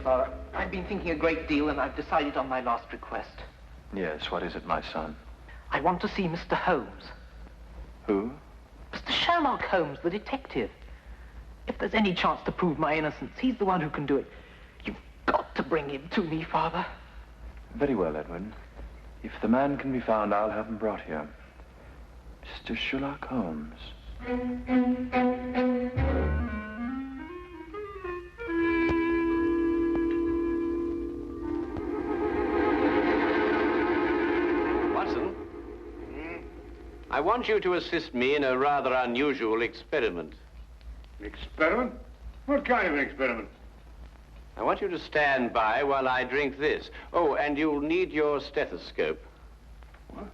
Father? I've been thinking a great deal, and I've decided on my last request. Yes, what is it, my son? I want to see Mr. Holmes. Who? Mr. Sherlock Holmes, the detective. If there's any chance to prove my innocence, he's the one who can do it. You've got to bring him to me, Father. Very well, Edward. If the man can be found, I'll have him brought here. Mr. Sherlock Holmes. Watson, I want you to assist me in a rather unusual experiment. Experiment? What kind of an experiment? I want you to stand by while I drink this. Oh, and you'll need your stethoscope. What?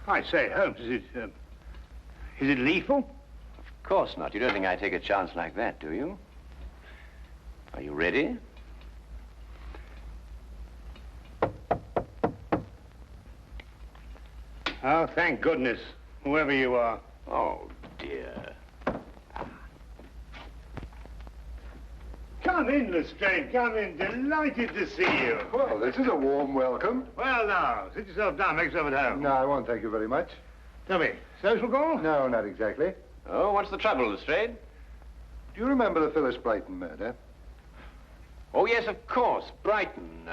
I say, Holmes, is it lethal? Of course not. You don't think I take a chance like that, do you? Are you ready? Oh, thank goodness, whoever you are. Oh, dear. Come in, Lestrade, come in. Delighted to see you. Well, this is a warm welcome. Well, now, sit yourself down, make yourself at home. No, I won't, thank you very much. Tell me, social call? No, not exactly. Oh, what's the trouble, Lestrade? Do you remember the Phyllis Brighton murder? Oh, yes, of course. Brighton.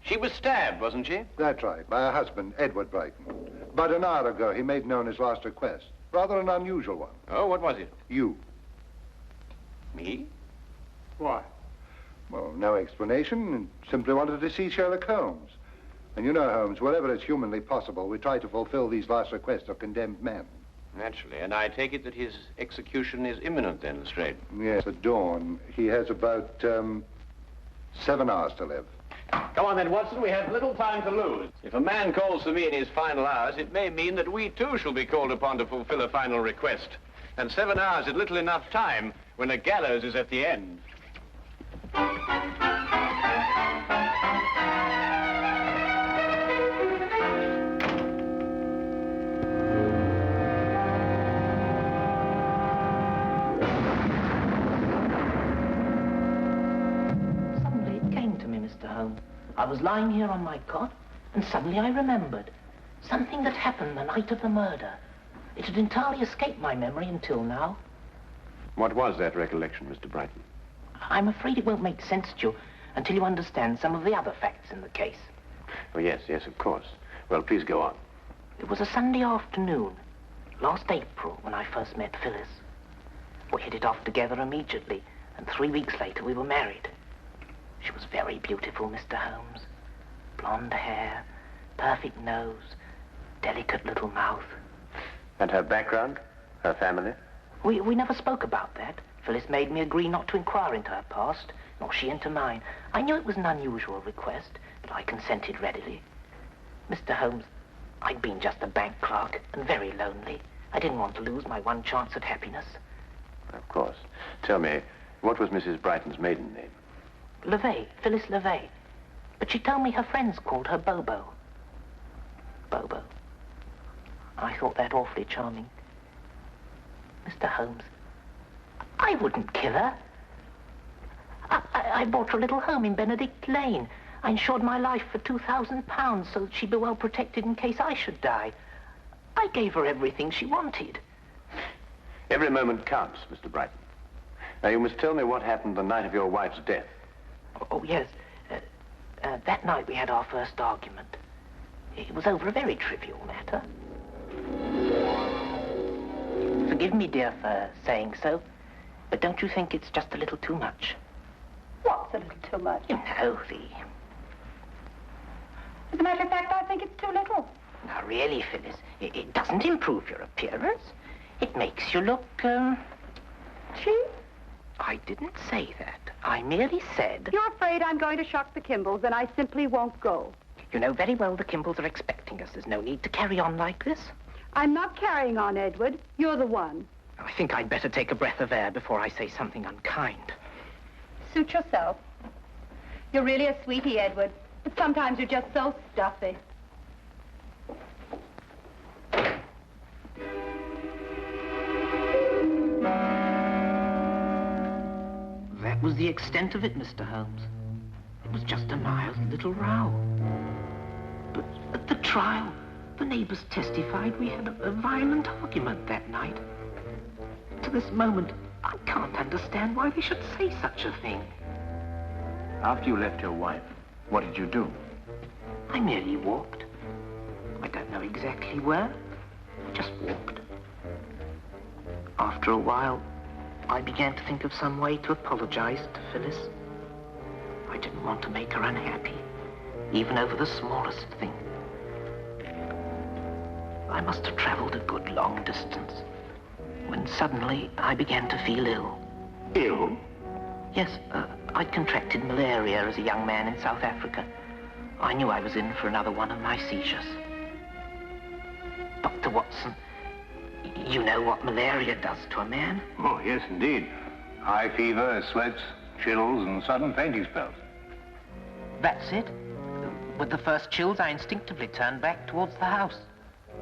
She was stabbed, wasn't she? That's right, by her husband, Edward Brighton. About an hour ago, he made known his last request. Rather an unusual one. Oh, what was it? You. Me? Why? Well, no explanation. Simply wanted to see Sherlock Holmes. And you know, Holmes, wherever it's humanly possible, we try to fulfill these last requests of condemned men. Naturally. And I take it that his execution is imminent then, Lestrade. Yes, at dawn. He has about 7 hours to live. Come on then, Watson. We have little time to lose. If a man calls for me in his final hours, it may mean that we too shall be called upon to fulfill a final request. And 7 hours is little enough time when a gallows is at the end. Suddenly it came to me, Mr. Holmes. I was lying here on my cot, and suddenly I remembered something that happened the night of the murder. It had entirely escaped my memory until now. What was that recollection, Mr. Brighton? I'm afraid it won't make sense to you until you understand some of the other facts in the case. Oh, yes, of course. Well, please go on. It was a Sunday afternoon, last April, when I first met Phyllis. We hit it off together immediately, and 3 weeks later we were married. She was very beautiful, Mr. Holmes. Blonde hair, perfect nose, delicate little mouth. And her background? Her family? We never spoke about that. Phyllis made me agree not to inquire into her past, nor she into mine. I knew it was an unusual request, but I consented readily. Mr. Holmes, I'd been just a bank clerk and very lonely. I didn't want to lose my one chance at happiness. Of course. Tell me, what was Mrs. Brighton's maiden name? LeVay, Phyllis LeVay. But she told me her friends called her Bobo. Bobo. I thought that awfully charming. Mr. Holmes, I wouldn't kill her. I bought her a little home in Benedict Lane. I insured my life for £2,000 so that she'd be well protected in case I should die. I gave her everything she wanted. Every moment counts, Mr. Brighton. Now, you must tell me what happened the night of your wife's death. Oh, yes. That night we had our first argument. It was over a very trivial matter. Forgive me, dear, for saying so, but don't you think it's just a little too much? What's a little too much? You know, As a matter of fact, I think it's too little. Now, really, Phyllis, it doesn't improve your appearance. It makes you look, Cheap? I didn't say that. I merely said... You're afraid I'm going to shock the Kimballs, and I simply won't go. You know very well the Kimballs are expecting us. There's no need to carry on like this. I'm not carrying on, Edward. You're the one. I think I'd better take a breath of air before I say something unkind. Suit yourself. You're really a sweetie, Edward. But sometimes you're just so stuffy. That was the extent of it, Mr. Holmes. It was just a mild little row. But at the trial, the neighbors testified we had a violent argument that night. To this moment, I can't understand why they should say such a thing. After you left your wife, what did you do? I merely walked. I don't know exactly where. I just walked. After a while, I began to think of some way to apologize to Phyllis. I didn't want to make her unhappy, even over the smallest thing. I must have traveled a good long distance when suddenly I began to feel ill. Ill? Yes, I'd contracted malaria as a young man in South Africa. I knew I was in for another one of my seizures. Dr. Watson, you know what malaria does to a man? Oh, yes, indeed. High fever, sweats, chills, and sudden fainting spells. That's it. With the first chills, I instinctively turned back towards the house.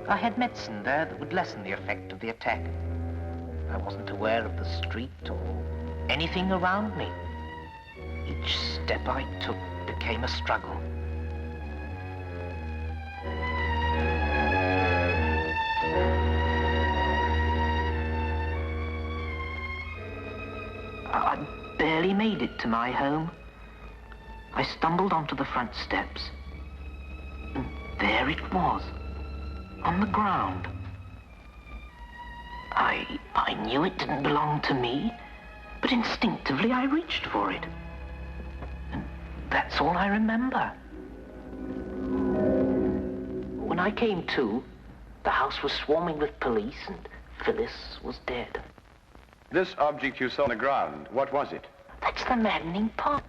I had medicine there that would lessen the effect of the attack. I wasn't aware of the street or anything around me. Each step I took became a struggle. I barely made it to my home. I stumbled onto the front steps, and there it was, on the ground. I knew it didn't belong to me, but instinctively I reached for it. And that's all I remember. When I came to, the house was swarming with police and Phyllis was dead. This object you saw on the ground, what was it? That's the maddening part.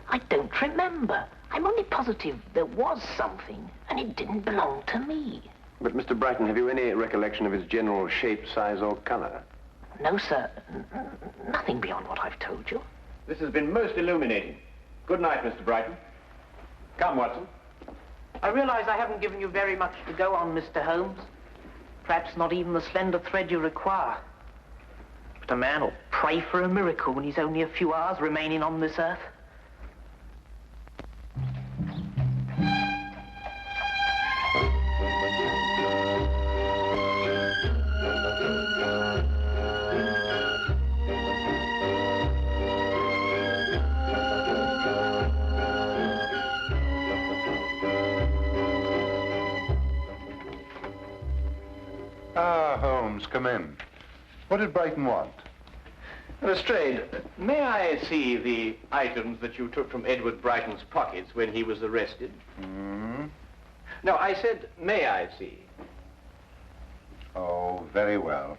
I don't remember. I'm only positive there was something, and it didn't belong to me. But, Mr. Brighton, have you any recollection of its general shape, size, or color? No, sir. Nothing beyond what I've told you. This has been most illuminating. Good night, Mr. Brighton. Come, Watson. I realize I haven't given you very much to go on, Mr. Holmes. Perhaps not even the slender thread you require. But a man will pray for a miracle when he's only a few hours remaining on this earth. Ah, Holmes, come in. What did Brighton want? Lestrade, may I see the items that you took from Edward Brighton's pockets when he was arrested? No, I said, may I see? Oh, very well.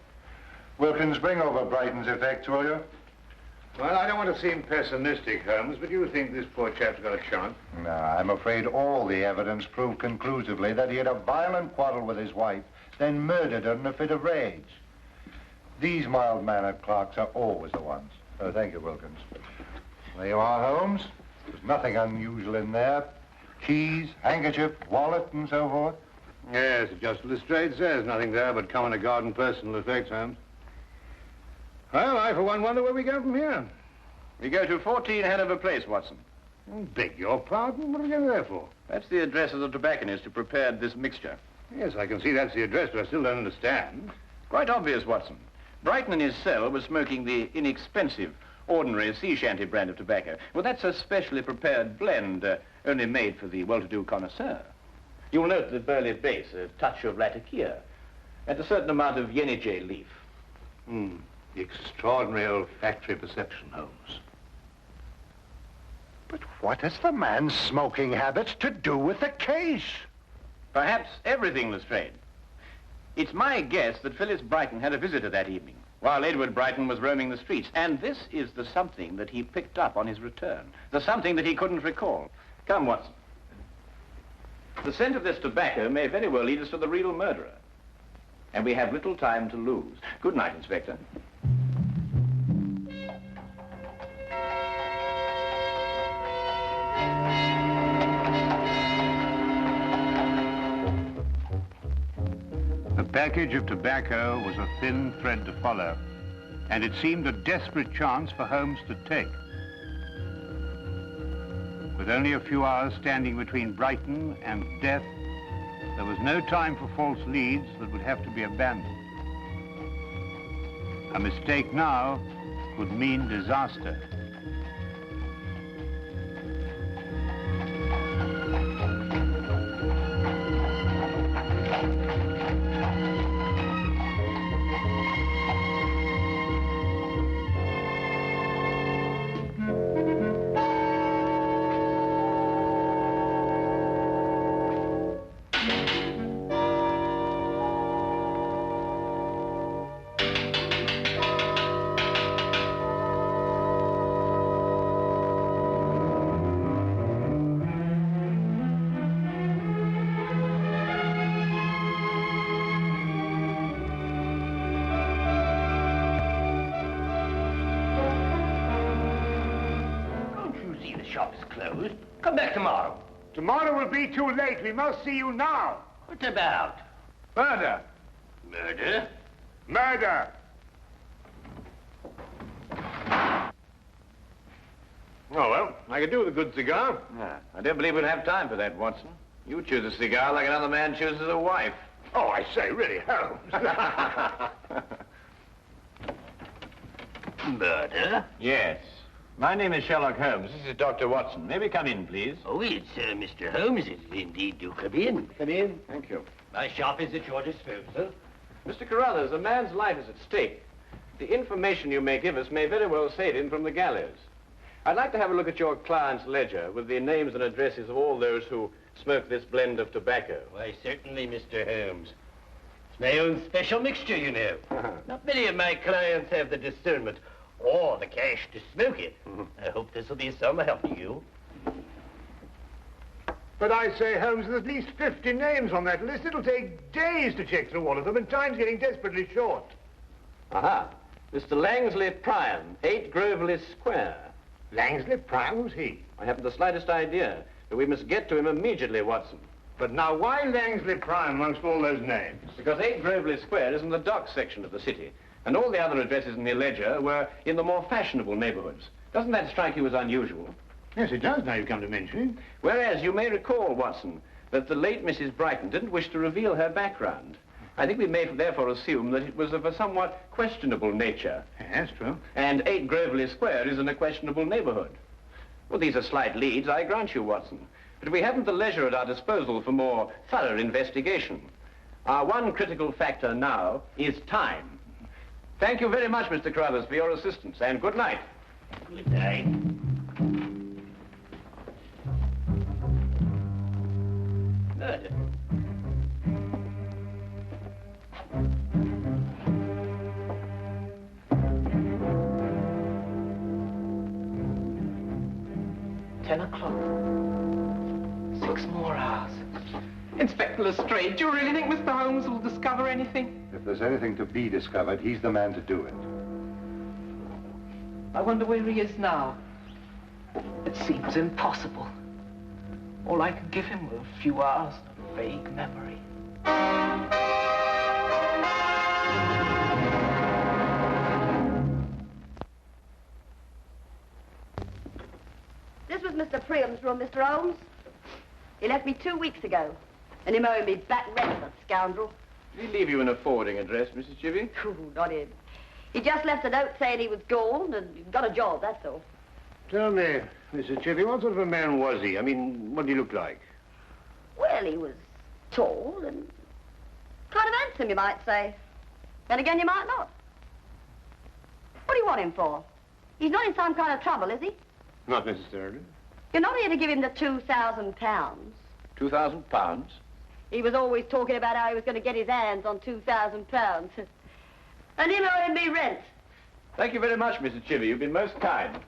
Wilkins, bring over Brighton's effects, will you? Well, I don't want to seem pessimistic, Holmes, but you think this poor chap's got a chance? No, I'm afraid all the evidence proved conclusively that he had a violent quarrel with his wife, then murdered her in a fit of rage. These mild-mannered clerks are always the ones. Oh, thank you, Wilkins. There you are, Holmes. There's nothing unusual in there. Keys, handkerchief, wallet, and so forth. Yes, just as Lestrade says, nothing there but common to garden personal effects, Holmes. Well, I, for one, wonder where we go from here. We go to 14 Hanover Place, Watson. Beg your pardon? What are we going there for? That's the address of the tobacconist who prepared this mixture. Yes, I can see that's the address, but I still don't understand. Quite obvious, Watson. Brighton in his cell was smoking the inexpensive, ordinary sea shanty brand of tobacco. Well, that's a specially prepared blend, only made for the well-to-do connoisseur. You'll note the burley base, a touch of latakia, and a certain amount of yenijay leaf. Extraordinary olfactory perception, Holmes. But what has the man's smoking habits to do with the case? Perhaps everything, Lestrade. It's my guess that Phyllis Brighton had a visitor that evening, while Edward Brighton was roaming the streets. And this is the something that he picked up on his return. The something that he couldn't recall. Come, Watson. The scent of this tobacco may very well lead us to the real murderer. And we have little time to lose. Good night, Inspector. The package of tobacco was a thin thread to follow. and it seemed a desperate chance for Holmes to take. With only a few hours standing between Brighton and death, there was no time for false leads that would have to be abandoned. A mistake now could mean disaster. Come back tomorrow. Tomorrow will be too late. We must see you now. What about? Murder. Murder? Murder. Oh, well, I could do with a good cigar. I don't believe we'll have time for that, Watson. You choose a cigar like another man chooses a wife. Oh, I say, really, Holmes. Murder? Yes. My name is Sherlock Holmes. This is Dr. Watson. May we come in, please? Oh, it's Mr. Holmes. Indeed, do come in. Come in. Thank you. My shop is at your disposal. Mr. Carruthers, a man's life is at stake. The information you may give us may very well save him from the gallows. I'd like to have a look at your client's ledger with the names and addresses of all those who smoke this blend of tobacco. Why, certainly, Mr. Holmes. It's my own special mixture, you know. Not many of my clients have the discernment or the cash to smoke it. I hope this will be some help to you. But I say, Holmes, there's at least 50 names on that list. It'll take days to check through all of them, and time's getting desperately short. Aha. Mr. Langsley Prime, 8 Groveley Square. Langsley Prime? Who's he? I haven't the slightest idea, but we must get to him immediately, Watson. But now, why Langsley Prime amongst all those names? Because 8 Groveley Square is in the dock section of the city, and all the other addresses in the ledger were in the more fashionable neighborhoods. Doesn't that strike you as unusual? Yes, it does, now you've come to mention it. Whereas you may recall, Watson, that the late Mrs. Brighton didn't wish to reveal her background. I think we may therefore assume that it was of a somewhat questionable nature. Yes, true. And 8 Groveley Square is in a questionable neighborhood. Well, these are slight leads, I grant you, Watson. But we haven't the leisure at our disposal for more thorough investigation. Our one critical factor now is time. Thank you very much, Mr. Carruthers, for your assistance, and good night. Good night. Murder. $10. 6 more hours. Inspector Lestrade, do you really think Mr. Holmes will discover anything? If there's anything to be discovered, he's the man to do it. I wonder where he is now. It seems impossible. All I could give him were a few hours of vague memory. This was Mr. Priam's room, Mr. Holmes. He left me 2 weeks ago. And him owing me back rent, that scoundrel. Did he leave you an forwarding address, Mrs. Chivy? Ooh, not him. He just left a note saying he was gone and got a job, that's all. Tell me, Mrs. Chivy, what sort of a man was he? I mean, what did he look like? Well, he was tall and kind of handsome, you might say. Then again, you might not. What do you want him for? He's not in some kind of trouble, is he? Not necessarily. You're not here to give him the £2,000. £2,000? He was always talking about how he was going to get his hands on £2,000. And him owing me rent. Thank you very much, Mrs. Chivy. You've been most kind.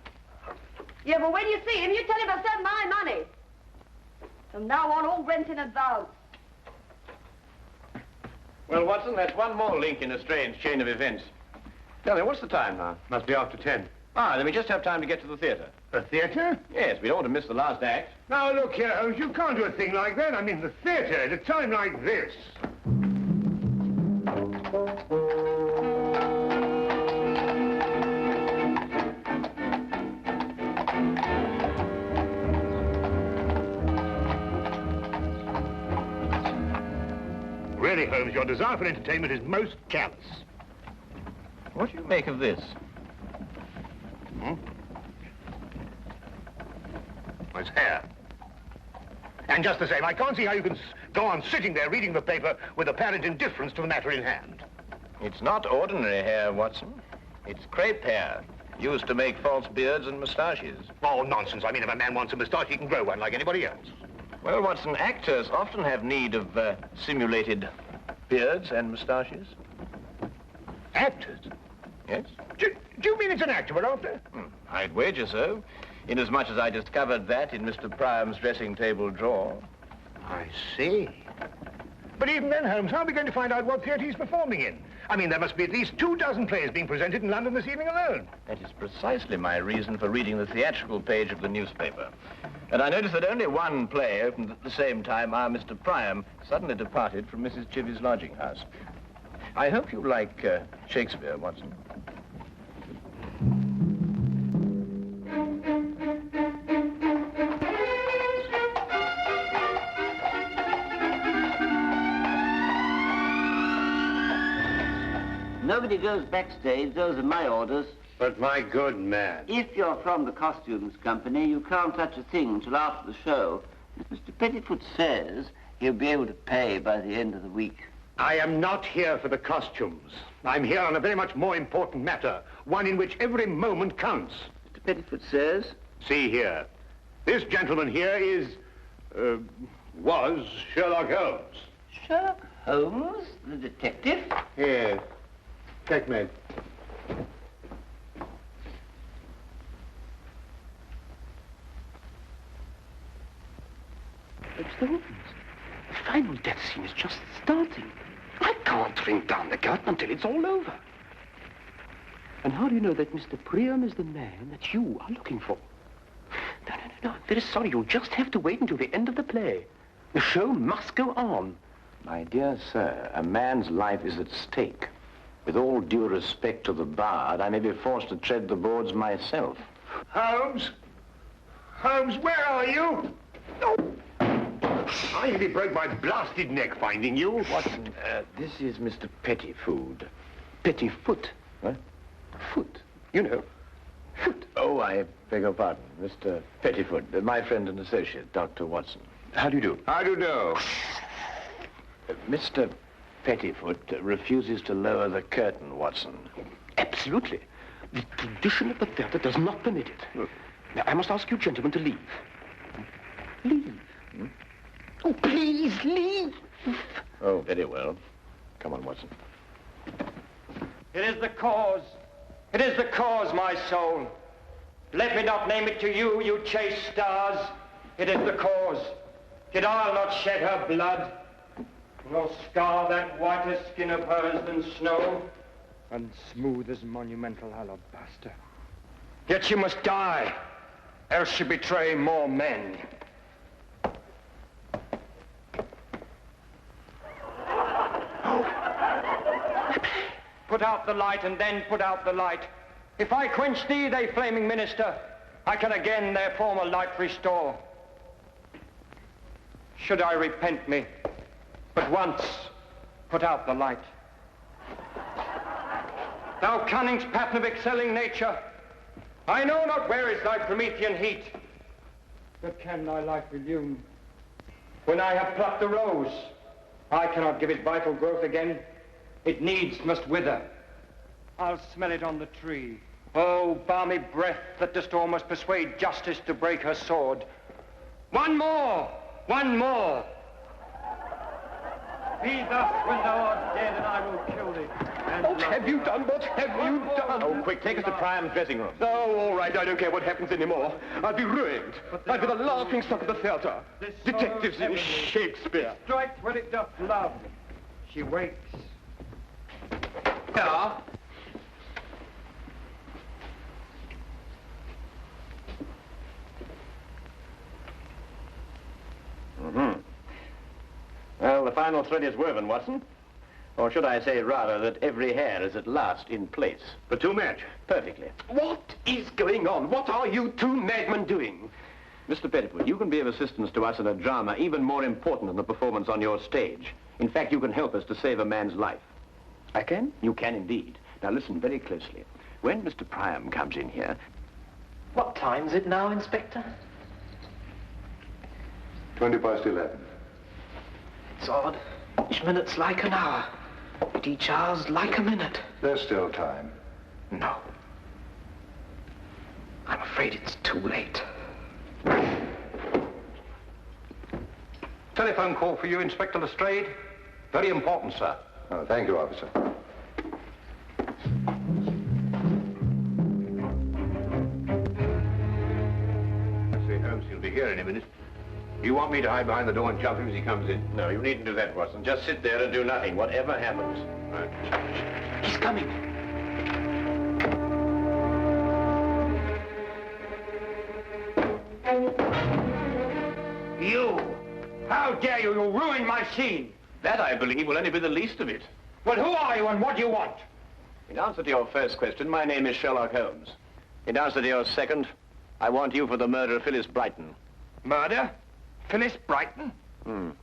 Yeah, but when you see him, you tell him I sent my money. From now on, all rent in advance. Well, Watson, that's one more link in a strange chain of events. Tell me, what's the time now? Must be after 10. Ah, then we just have time to get to the theater. The theater? Yes, we don't want to miss the last act. Now, look here, Holmes, you can't do a thing like that. I mean, the theater at a time like this. Really, Holmes, your desire for entertainment is most callous. What do you make of this? It's hair. And just the same, I can't see how you can go on sitting there reading the paper with apparent indifference to the matter in hand. It's not ordinary hair, Watson. It's crepe hair, used to make false beards and moustaches. Oh, nonsense. I mean, if a man wants a moustache, he can grow one like anybody else. Well, Watson, actors often have need of simulated beards and moustaches. Actors? Yes? Do you mean it's an actor we're after? I'd wager so, inasmuch as I discovered that in Mr. Priam's dressing table drawer. I see. But even then, Holmes, how are we going to find out what theatre he's performing in? I mean, there must be at least 24 plays being presented in London this evening alone. That is precisely my reason for reading the theatrical page of the newspaper. And I noticed that only one play opened at the same time our Mr. Priam suddenly departed from Mrs. Chivy's lodging house. I hope you like Shakespeare, Watson. Nobody goes backstage. Those are my orders. But my good man. If you're from the costumes company, you can't touch a thing until after the show. Mr. Pettifoot says he'll be able to pay by the end of the week. I am not here for the costumes. I'm here on a very much more important matter, one in which every moment counts. Mr. Pettifoot says? See here. This gentleman here was Sherlock Holmes. Sherlock Holmes, the detective? Yes. Checkmate. Mr. Holmes, the final death scene is just starting. I can't ring down the curtain until it's all over. And how do you know that Mr. Priam is the man that you are looking for? No. I'm very sorry. You'll just have to wait until the end of the play. The show must go on. My dear sir, a man's life is at stake. With all due respect to the bard, I may be forced to tread the boards myself. Holmes? Holmes, where are you? Oh. I nearly broke my blasted neck finding you. Watson, this is Mr. Pettifoot. Pettifoot. What? Foot. You know. Foot. Oh, I beg your pardon. Mr. Pettifoot, my friend and associate, Dr. Watson. How do you do? How do you do? Mr. Pettifoot refuses to lower the curtain, Watson. Absolutely. The tradition of the theatre does not permit it. Now, I must ask you gentlemen to leave. Leave. Oh, please, leave. Oh, very well. Come on, Watson. It is the cause. It is the cause, my soul. Let me not name it to you, you chaste stars. It is the cause. Yet I'll not shed her blood, nor scar that whiter skin of hers than snow, and smooth as monumental alabaster. Yet she must die, else she betray more men. Put out the light, and then put out the light. If I quench thee, they flaming minister, I can again their former light restore. Should I repent me, but once put out the light. Thou cunning's pattern of excelling nature, I know not where is thy Promethean heat, but can thy life illume? When I have plucked the rose, I cannot give it vital growth again. It needs must wither. I'll smell it on the tree. Oh, balmy breath that dost almost persuade justice to break her sword. One more! One more! Be thus when thou art dead, and I will kill thee. What have you done? What have you done? Oh, quick, take us to Priam's dressing room. Oh, all right, I don't care what happens anymore. I'll be ruined. I'll be the laughing stock of the theatre. Detectives in Shakespeare. Strikes what it doth love. She wakes. Yeah. Well, the final thread is woven, Watson. Or should I say, rather, that every hair is at last in place. The two match. Perfectly. What is going on? What are you two madmen doing? Mr. Pettifoot, you can be of assistance to us in a drama even more important than the performance on your stage. In fact, you can help us to save a man's life. I can? You can indeed. Now listen very closely. When Mr. Priam comes in here... What time's it now, Inspector? 11:20. It's odd. Each minute's like an hour, but each hour's like a minute. There's still time. No. I'm afraid it's too late. Telephone call for you, Inspector Lestrade. Very important, sir. Oh, thank you, officer. I say, Holmes, he'll be here in a minute. Do you want me to hide behind the door and jump him as he comes in? No, you needn't do that, Watson. Just sit there and do nothing, whatever happens. Right. He's coming. You! How dare you? You ruined my scene! That, I believe, will only be the least of it. Well, who are you and what do you want? In answer to your first question, my name is Sherlock Holmes. In answer to your second, I want you for the murder of Phyllis Brighton. Murder? Phyllis Brighton?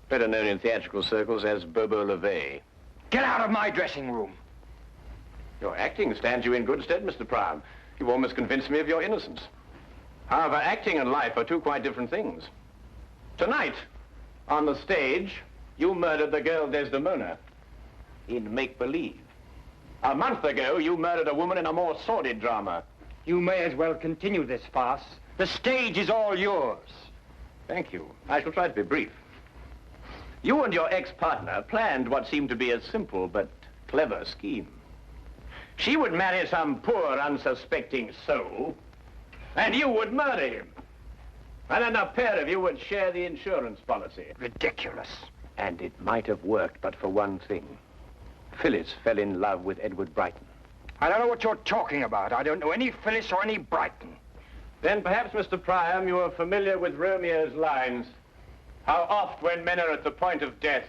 Better known in theatrical circles as Bobo LeVay. Get out of my dressing room. Your acting stands you in good stead, Mr. Priam. You've almost convinced me of your innocence. However, acting and life are two quite different things. Tonight, on the stage, you murdered the girl Desdemona in make-believe. A month ago, you murdered a woman in a more sordid drama. You may as well continue this farce. The stage is all yours. Thank you. I shall try to be brief. You and your ex-partner planned what seemed to be a simple but clever scheme. She would marry some poor, unsuspecting soul, and you would murder him. And then the pair of you would share the insurance policy. Ridiculous. And it might have worked, but for one thing. Phyllis fell in love with Edward Brighton. I don't know what you're talking about. I don't know any Phyllis or any Brighton. Then perhaps, Mr. Priam, you are familiar with Romeo's lines. How oft, when men are at the point of death,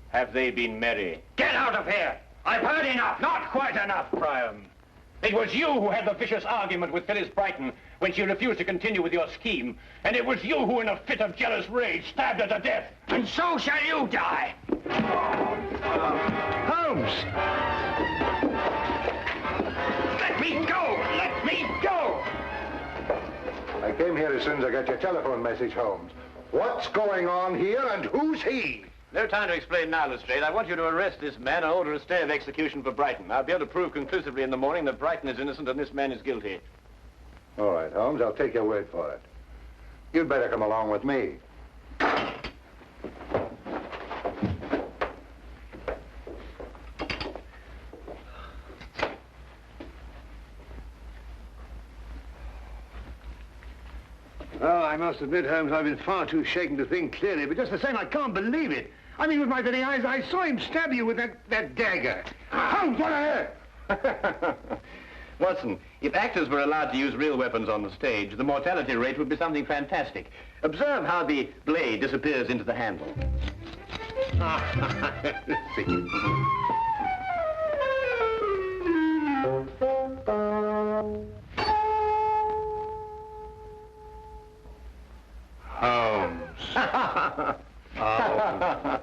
have they been merry? Get out of here! I've heard enough! Not quite enough, Priam. It was you who had the vicious argument with Phyllis Brighton when she refused to continue with your scheme. And it was you who, in a fit of jealous rage, stabbed her to death. And so shall you die! Holmes! Let me go! Let me go! I came here as soon as I got your telephone message, Holmes. What's going on here and who's he? No time to explain now, Lestrade. I want you to arrest this man and order a stay of execution for Brighton. I'll be able to prove conclusively in the morning that Brighton is innocent and this man is guilty. All right, Holmes, I'll take your word for it. You'd better come along with me. Oh, I must admit, Holmes, I've been far too shaken to think clearly, but just the same, I can't believe it. I mean, with my very eyes, I saw him stab you with that dagger. Holmes, what on earth? Watson, if actors were allowed to use real weapons on the stage, the mortality rate would be something fantastic. Observe how the blade disappears into the handle. Holmes. Oh.